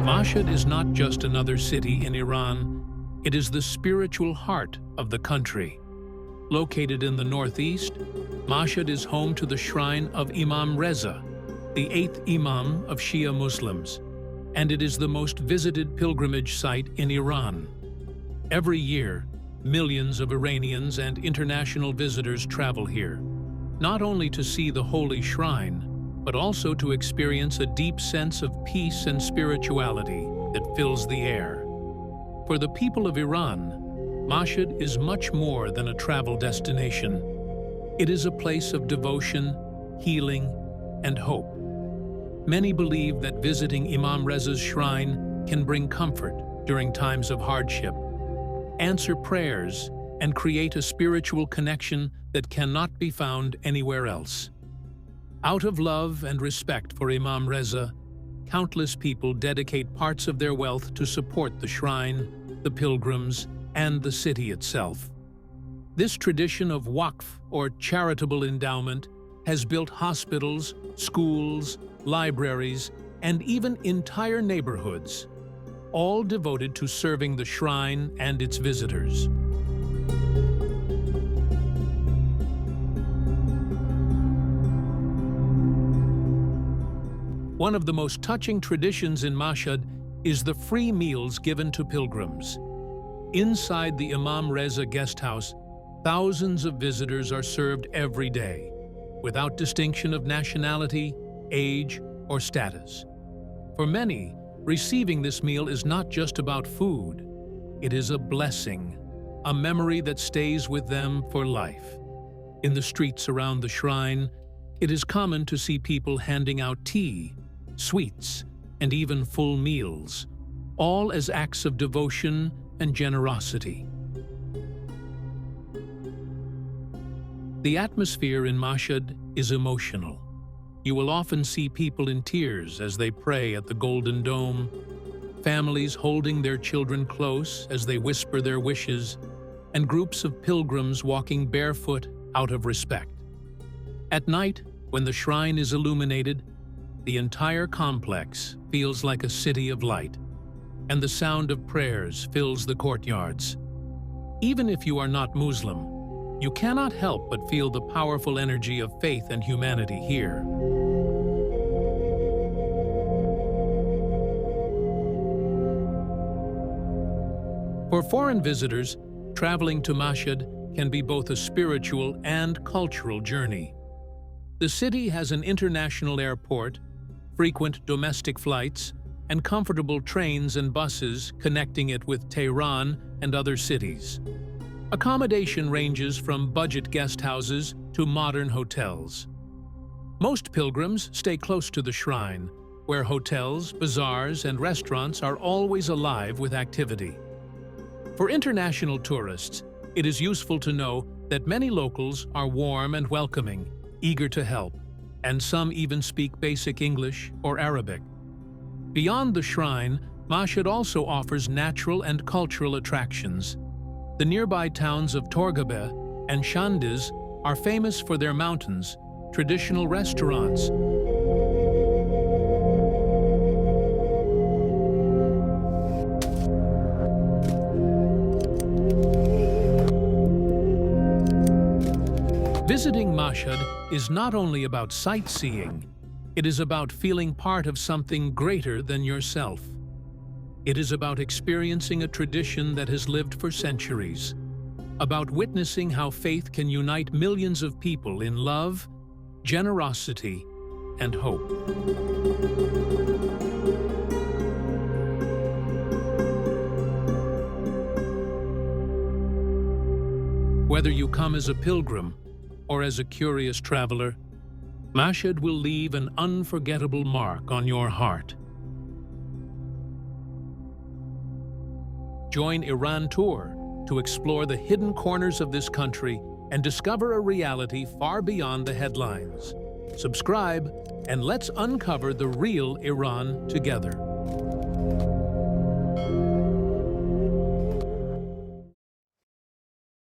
Mashhad is not just another city in Iran, it is the spiritual heart of the country. Located in the northeast, Mashhad is home to the shrine of Imam Reza, the 8th Imam of Shia Muslims, and it is the most visited pilgrimage site in Iran. Every year, millions of Iranians and international visitors travel here, not only to see the holy shrine, but also to experience a deep sense of peace and spirituality that fills the air. For the people of Iran, Mashhad is much more than a travel destination. It is a place of devotion, healing, and hope. Many believe that visiting Imam Reza's shrine can bring comfort during times of hardship, answer prayers, and create a spiritual connection that cannot be found anywhere else. Out of love and respect for Imam Reza, countless people dedicate parts of their wealth to support the shrine, the pilgrims, and the city itself. This tradition of waqf, or charitable endowment, has built hospitals, schools, libraries, and even entire neighborhoods, all devoted to serving the shrine and its visitors. One of the most touching traditions in Mashhad is the free meals given to pilgrims. Inside the Imam Reza guest house, thousands of visitors are served every day, without distinction of nationality, age, or status. For many, receiving this meal is not just about food. It is a blessing, a memory that stays with them for life. In the streets around the shrine, it is common to see people handing out tea, sweets, and even full meals, all as acts of devotion and generosity. The atmosphere in Mashhad is emotional. You will often see people in tears as they pray at the Golden Dome, families holding their children close as they whisper their wishes, and groups of pilgrims walking barefoot out of respect. At night, when the shrine is illuminated, the entire complex feels like a city of light, and the sound of prayers fills the courtyards. Even if you are not Muslim, you cannot help but feel the powerful energy of faith and humanity here. For foreign visitors, traveling to Mashhad can be both a spiritual and cultural journey. The city has an international airport, frequent domestic flights, and comfortable trains and buses connecting it with Tehran and other cities. Accommodation ranges from budget guest houses to modern hotels. Most pilgrims stay close to the shrine, where hotels, bazaars, and restaurants are always alive with activity. For international tourists, it is useful to know that many locals are warm and welcoming, eager to help, and some even speak basic English or Arabic. Beyond the shrine, Mashhad also offers natural and cultural attractions. The nearby towns of Torgabeh and Shandiz are famous for their mountains, traditional restaurants, Visiting Mashhad is not only about sightseeing, it is about feeling part of something greater than yourself. It is about experiencing a tradition that has lived for centuries, about witnessing how faith can unite millions of people in love, generosity, and hope. Whether you come as a pilgrim or as a curious traveler, Mashhad will leave an unforgettable mark on your heart. Join Iran Tour to explore the hidden corners of this country and discover a reality far beyond the headlines. Subscribe, and let's uncover the real Iran together.